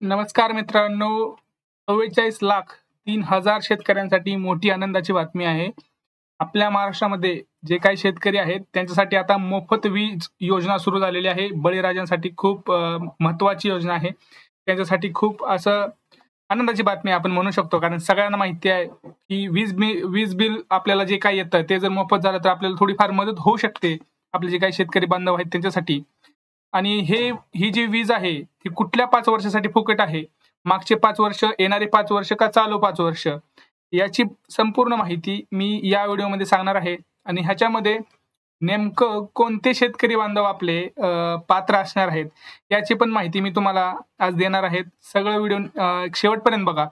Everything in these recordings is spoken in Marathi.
नमस्कार मित्रांनो, 44,03,000 शेतकऱ्यांसाठी मोठी आनंदाची बातमी आहे. आपल्या महाराष्ट्रामध्ये जे काही शेतकरी आहेत त्यांच्यासाठी आता मोफत वीज योजना सुरू झालेली आहे. बळीराजांसाठी खूप महत्वाची योजना आहे. त्यांच्यासाठी खूप असं आनंदाची बातमी आपण म्हणू शकतो, कारण सगळ्यांना माहिती आहे की वीज बिल आपल्याला जे काही येतं ते जर मोफत झालं तर आपल्याला थोडीफार मदत होऊ शकते. आपले जे काही शेतकरी बांधव आहेत त्यांच्यासाठी. आणि ही जी वीज आहे ही कुठल्या 5 वर्षासाठी फुकट आहे, मागचे 5 वर्ष, येणारे 5 वर्ष का चालू 5 वर्ष, याची संपूर्ण माहिती मी या व्हिडिओमध्ये सांगणार आहे. आणि ह्याच्यामध्ये नेमकं कोणते शेतकरी बांधव आपले पात्र असणार आहेत याची पण माहिती मी तुम्हाला आज देणार आहे. सगळं व्हिडिओ शेवटपर्यंत बघा.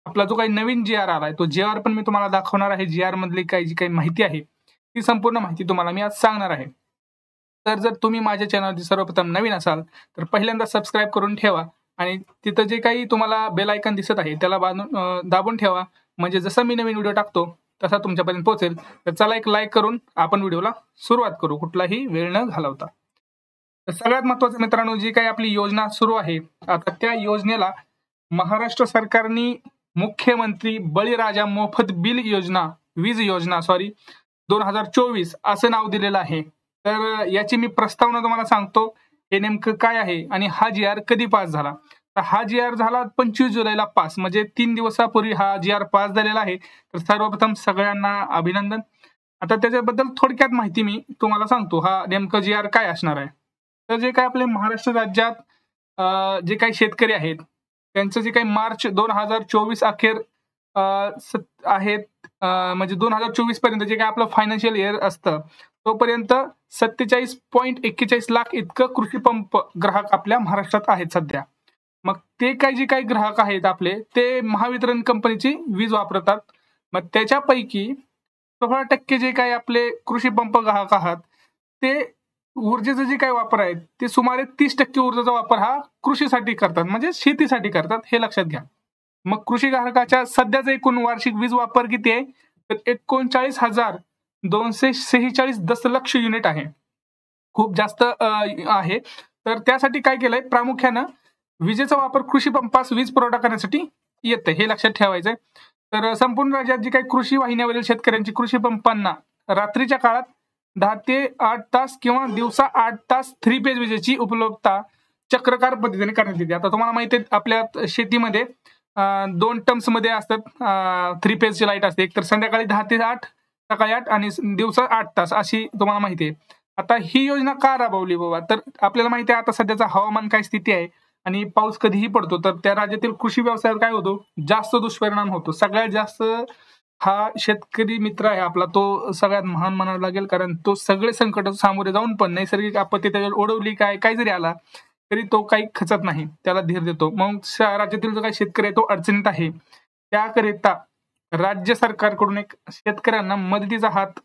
आपला जो काही नवीन जी आर आलाय तो जी आर पण मी तुम्हाला दाखवणार आहे. जी आर मधली जी काही माहिती आहे ती संपूर्ण माहिती तुम्हाला मी आज सांगणार आहे. तर जर तुम्ही माझ्या चॅनलवरती सर्वप्रथम नवीन असाल तर पहिल्यांदा सबस्क्राईब करून ठेवा आणि तिथं जे काही तुम्हाला बेल आयकॉन दिसत आहे त्याला दाबून ठेवा, म्हणजे जसं मी नवीन व्हिडिओ टाकतो तसा तुमच्यापर्यंत पोहोचेल. तर चला एक लाईक करून आपण व्हिडिओला सुरुवात करू, कुठलाही वेळ न घालवता. तर सगळ्यात महत्वाचं मित्रांनो, जी काही आपली योजना सुरू आहे आता त्या योजनेला महाराष्ट्र सरकारने मुख्यमंत्री बळीराजा मोफत वीज योजना 2024 असं नाव दिलेलं आहे. तर याची मी प्रस्तावना तुम्हाला सांगतो, हे नेमकं काय आहे आणि हा जी आर कधी पास झाला. तर हा जी आर झाला 25 जुलैला पास, म्हणजे 3 दिवसापूर्वी हा जी आर पास झालेला आहे. तर सर्वप्रथम सगळ्यांना अभिनंदन. आता त्याच्याबद्दल थोडक्यात माहिती मी तुम्हाला सांगतो, हा नेमकं जी आर काय असणार आहे. तर जे काय आपले महाराष्ट्र राज्यात जे काही शेतकरी आहेत त्यांचं जे काही मार्च 2024 अखेर आहेत, म्हणजे 2024 पर्यंत जे काही आपलं फायनान्शियल इयर असतं तोपर्यंत 47.41 लाख इतकं कृषी पंप ग्राहक आपल्या महाराष्ट्रात आहेत सध्या. मग ते जे काही ग्राहक आहेत आपले ते महावितरण कंपनीची वीज वापरतात. मग त्याच्यापैकी 16% जे काही आपले कृषी पंप ग्राहक आहात ते ऊर्जेचा जे काही वापर आहे ते सुमारे 30% ऊर्जेचा वापर हा कृषीसाठी करतात, म्हणजे शेतीसाठी करतात, हे लक्षात घ्या. मग कृषी ग्राहकाच्या सध्याचा एकूण वार्षिक वीज वापर किती आहे, तर 39,246 दशलक्ष युनिट आहे. खूप जास्त आहे. तर त्यासाठी काय केलंय, प्रामुख्यानं विजेचा वापर कृषी पंपास वीज पुरवठा करण्यासाठी येते, हे लक्षात ठेवायचंय. तर संपूर्ण राज्यात जी काही कृषी वाहिन्यावरील शेतकऱ्यांची कृषी पंपांना रात्रीच्या काळात 10 ते 8 तास किंवा दिवसा 8 तास 3 फेज विजेची उपलब्धता चक्रकार पद्धतीने करण्यात येते. आता तुम्हाला माहिती आहे आपल्या शेतीमध्ये 2 टर्म्स मध्ये असतात. 3 फेजची लाईट असते, एक तर संध्याकाळी 10 ते 8, सकाळी 8 आणि दिवसा 8 तास अशी तुम्हाला माहिती आहे. आता ही योजना का राबवली बाबा, तर आपल्याला माहिती आहे आता सध्याचा हवामान काय स्थिती आहे आणि पाऊस कधीही पडतो, तर त्या राज्यातील कृषी व्यवसायावर काय होतो, जास्त दुष्परिणाम होतो. सगळ्यात जास्त हा शेतकरी मित्र आहे आपला, तो सगळ्यात महान म्हणावा लागेल, कारण तो सगळे संकट सामोरे जाऊन पण नैसर्गिक आपत्ती त्याच्यावर ओढवली काय जरी आला तरी तो काही खचत नाही, त्याला धीर देतो. मग राज्यातील जो काही शेतकरी आहे तो अडचणीत आहे, त्याकरिता राज्य सरकारकडून एक शेतकऱ्यांना मदतीचा हात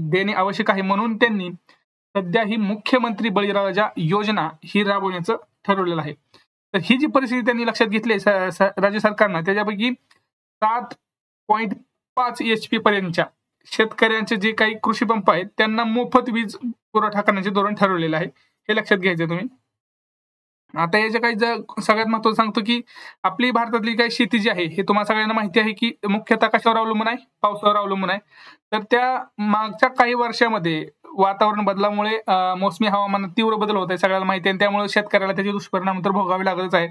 देणे आवश्यक आहे, म्हणून त्यांनी सध्या ही मुख्यमंत्री बळीराजा योजना ही राबवण्याचं ठरवलेलं आहे. तर ही जी परिस्थिती त्यांनी लक्षात घेतली राज्य सरकारनं, त्याच्यापैकी 7.5 HP पर्यंतच्या शेतकऱ्यांचे जे काही कृषी पंप आहेत त्यांना मोफत वीज पुरवठा करण्याचे धोरण ठरवलेलं आहे, हे लक्षात घ्यायचं तुम्ही. आता याच्या काही सगळ्यात महत्त्वाचं सांगतो की आपली भारतातली काही शेती जी आहे हे तुम्हाला सगळ्यांना माहिती आहे की मुख्यतः कशावर अवलंबून आहे, पावसावर अवलंबून आहे. तर त्या मागच्या काही वर्षामध्ये वातावरण बदलामुळे मोसमी हवामानात तीव्र बदल होत आहे, सगळ्याला माहिती आहे. त्यामुळे शेतकऱ्याला त्याचे दुष्परिणाम तर भोगावे लागतच आहे.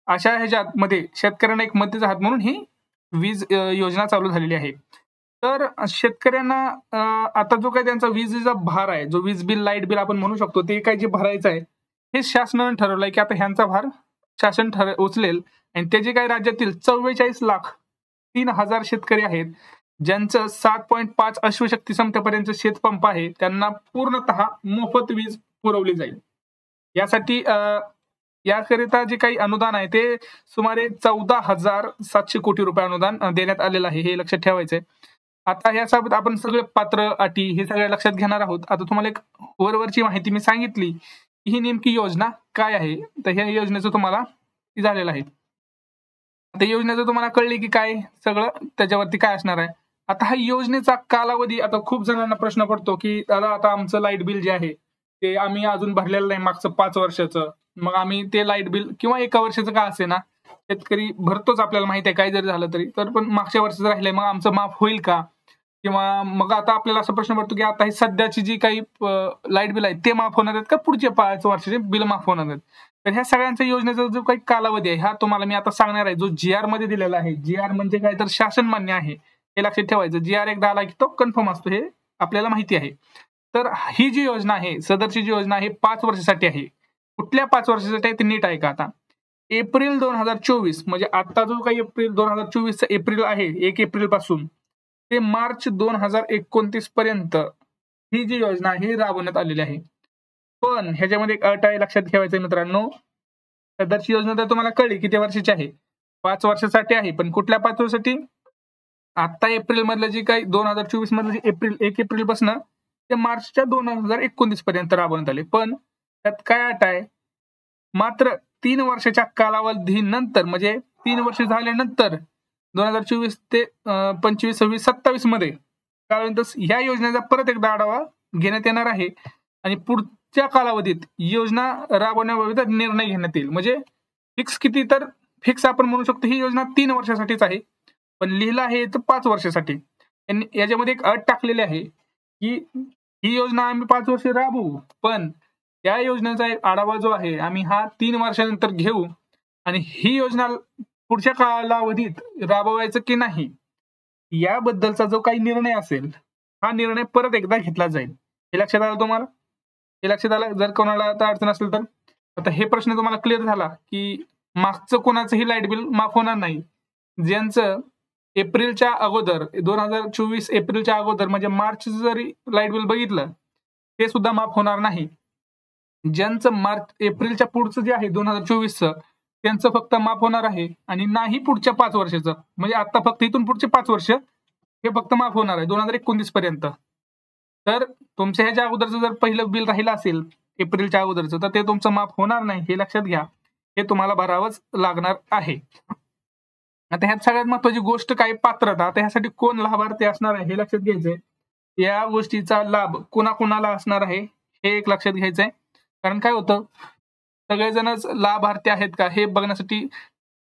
अशा ह्याच्यामध्ये शेतकऱ्यांना एक मदतीचा हात म्हणून ही वीज योजना चालू झालेली आहे. तर शेतकऱ्यांना आता जो काही त्यांचा विजेचा भार आहे, जो वीज बिल, लाईट बिल आपण म्हणू शकतो, ते काही जे भरायचं आहे हे शासनाने ठरवलंय की आता ह्यांचा भार शासन उचलेल. आणि ते जे काही राज्यातील 44,03,000 शेतकरी आहेत ज्यांचं 7.5 अश्वशक्ती क्षमतेपर्यंत शेतपंप आहे त्यांना पूर्णतः मोफत वीज पुरवली जाईल. यासाठी याकरिता जे काही अनुदान आहे ते सुमारे 14,700 कोटी रुपये अनुदान देण्यात आलेलं आहे, हे लक्षात ठेवायचंय. आता यासोबत आपण सगळे पात्र, अटी हे सगळे लक्षात घेणार आहोत. आता तुम्हाला एक वरवरची माहिती मी सांगितली, ही नेमकी योजना काय आहे. तर ह्या योजनेचं तुम्हाला झालेलं आहे. आता योजनेचं तुम्हाला कळले की काय सगळं त्याच्यावरती काय असणार आहे. आता हा योजनेचा कालावधी, आता खूप जणांना प्रश्न पडतो की दादा आता आमचं लाईट बिल जे आहे ते आम्ही अजून भरलेलं नाही मागचं 5 वर्षाचं, मग आम्ही ते लाईट बिल किंवा 1 वर्षाचं का असे ना शेतकरी भरतोच, आपल्याला माहिती आहे काही जरी झालं तरी. तर पण मागच्या वर्षीच राहिलंय, मग आमचं माफ होईल का? किंवा मग आता आपल्याला असा प्रश्न पडतो की आता ही सध्याची जी काही लाईट बिल आहे ते माफ होणार आहेत का पुढचे 5 वर्षाचे बिल माफ होणार आहेत? तर ह्या सगळ्यांच्या योजनेचा जो काही कालावधी आहे हा तुम्हाला मी आता सांगणार आहे, जो GR मध्ये दिलेला आहे. GR म्हणजे काय, तर शासन मान्य आहे, हे लक्षात ठेवायचं. GR एकदा आला की तो कन्फर्म असतो, हे आपल्याला माहिती आहे. तर ही जी योजना आहे, सदरची जी योजना आहे 5 वर्षासाठी आहे. कुठल्या 5 वर्षासाठी आहे ते नीट आहे का? आता एप्रिल 2024 म्हणजे आता जो काही एप्रिल 2024 एप्रिल आहे, 1 एप्रिल पासून ते मार्च 2029 पर्यंत ही जी योजना आहे राबवण्यात आलेली आहे. पण ह्याच्यामध्ये एक अट आहे, लक्षात ठेवायचं मित्रांनो. सदरची योजना तर तुम्हाला कळली किती वर्षाची आहे, 5 वर्षासाठी आहे. पण कुठल्या 5 वर्षासाठी? आता एप्रिल मधलं जी काही 2024 मधलं जे एप्रिल 1 एप्रिल पासून ते मार्चच्या 2029 पर्यंत राबवण्यात आले. पण त्यात काय अट आहे, मात्र 3 वर्षाच्या कालावधीनंतर म्हणजे 3 वर्ष झाल्यानंतर 2024 ते 25, 26, 27 मध्ये त्यानंतर ह्या योजनेचा परत एकदा आढावा घेण्यात येणार आहे आणि पुढच्या कालावधीत योजना राबवण्याबाबत निर्णय घेण्यात येईल. म्हणजे फिक्स किती, तर फिक्स आपण म्हणू शकतो ही योजना 3 वर्षासाठीच आहे, पण लिहिलं आहे तर 5 वर्षासाठी. याच्यामध्ये एक अट टाकलेली आहे की ही योजना आम्ही 5 वर्ष राबवू, पण त्या योजनेचा एक आढावा जो आहे आम्ही हा 3 वर्षानंतर घेऊ आणि ही योजना पुढच्या कालावधीत राबवायचं की नाही याबद्दलचा जो काही निर्णय असेल हा निर्णय परत एकदा घेतला जाईल. हे लक्षात आलं तुम्हाला? हे लक्षात आलं? जर कोणाला आता अडचण असेल तर आता हे प्रश्न तुम्हाला क्लिअर झाला की मागचं कोणाचंही लाईट बिल माफ होणार नाही. ज्यांचं एप्रिलच्या अगोदर 2024 एप्रिलच्या अगोदर म्हणजे मार्च जरी लाईट बिल बघितलं ते सुद्धा माफ होणार नाही. ज्यांचं मार्च एप्रिलच्या पुढचं जे आहे 2024चं त्यांचं फक्त माफ होणार आहे आणि नाही पुढच्या 5 वर्षाचं. म्हणजे आता फक्त इथून पुढचे 5 वर्ष हे फक्त माफ होणार आहे 2029 पर्यंत. तर तुमच्या ह्याच्या अगोदरचं जर पहिलं बिल राहिलं असेल एप्रिलच्या अगोदरचं तर ते तुमचं माफ होणार नाही, हे लक्षात घ्या. हे तुम्हाला भरावंच लागणार आहे. आता ह्यात सगळ्यात महत्वाची गोष्ट काय, पात्रता. आता ह्यासाठी कोण लाभार्थी असणार आहे हे लक्षात घ्यायचंय. या गोष्टीचा लाभ कुणाकुणाला असणार आहे हे एक लक्षात घ्यायचंय. कारण काय होतं, सगळेजणच लाभार्थी आहेत का हे बघण्यासाठी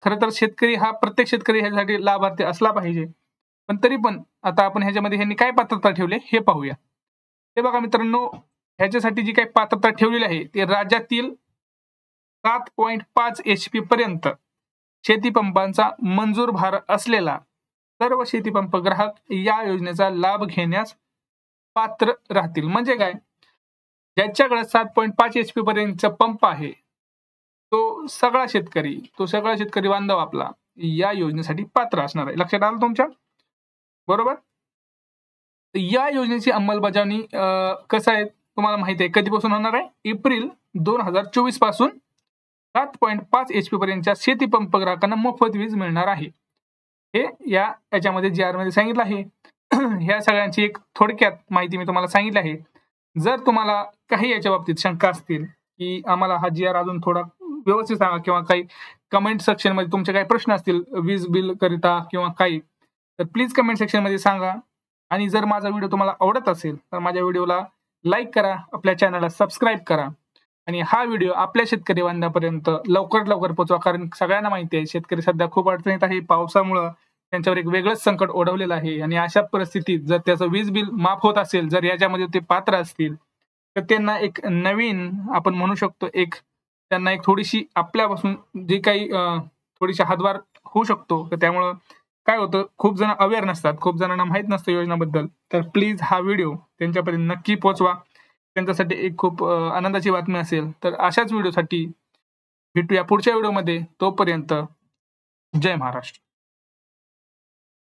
खरं तर शेतकरी हा प्रत्येक शेतकरी ह्यासाठी लाभार्थी असला पाहिजे. पण तरी पण आता आपण ह्याच्यामध्ये ह्यांनी काय पात्रता ठेवले हे पाहूया. हे बघा मित्रांनो, ह्याच्यासाठी जी काही पात्रता ठेवलेली आहे ते राज्यातील 7.5 HP पर्यंत शेतीपंपांचा मंजूर भार असलेला सर्व शेतीपंप ग्राहक या योजनेचा लाभ घेण्यास पात्र राहतील. म्हणजे काय, ज्याच्याकडे 7.5 HP पर्यंतचा पंप आहे तो सगळा शेतकरी बांधव आपला या योजनेसाठी पात्र असणार आहे. लक्षात आलं तुमच्या? बरोबर. या योजनेची अंमलबजावणी कसं आहे तुम्हाला माहिती आहे, कधीपासून होणार आहे? एप्रिल 2024 पासून 7.5 HP पर्यंतच्या शेतीपंप ग्राहकांना मोफत वीज मिळणार आहे. हे याच्यामध्ये GR मध्ये सांगितलं आहे. ह्या सगळ्यांची एक थोडक्यात माहिती मी तुम्हाला सांगितली आहे. जर तुम्हाला काही याच्या बाबतीत शंका असतील की आम्हाला हा GR अजून थोडा व्यवस्थित सांगा किंवा काही कमेंट सेक्शन मध्ये तुमचे काही प्रश्न असतील वीज बिल करिता किंवा काही, तर प्लीज कमेंट सेक्शन मध्ये सांगा. आणि जर माझा व्हिडिओ तुम्हाला आवडत असेल तर माझ्या व्हिडिओला लाईक करा, आपल्या चॅनलला सबस्क्राईब करा आणि हा व्हिडिओ आपल्या शेतकरी बांधवांपर्यंत लवकरात लवकर पोहोचवा. कारण सगळ्यांना माहिती आहे शेतकरी सध्या खूप अडचणीत आहे. पावसामुळे त्यांच्यावर एक वेगळंच संकट ओढवलेलं आहे आणि अशा परिस्थितीत जर त्याचं वीज बिल माफ होत असेल, जर याच्यामध्ये ते पात्र असतील तर त्यांना एक नवीन आपण म्हणू शकतो त्यांना एक थोडीशी आपल्यापासून जी काही थोडीशी हातभार होऊ शकतो. तर त्यामुळं काय होतं, खूप जण अवेअर नसतात, खूप जणांना माहित नसतं योजनाबद्दल. तर प्लीज हा व्हिडिओ त्यांच्यापर्यंत नक्की पोहोचवा. त्यांच्यासाठी एक खूप आनंदाची बातमी असेल. तर अशाच व्हिडिओसाठी भेटूया पुढच्या व्हिडिओमध्ये. तोपर्यंत जय महाराष्ट्र.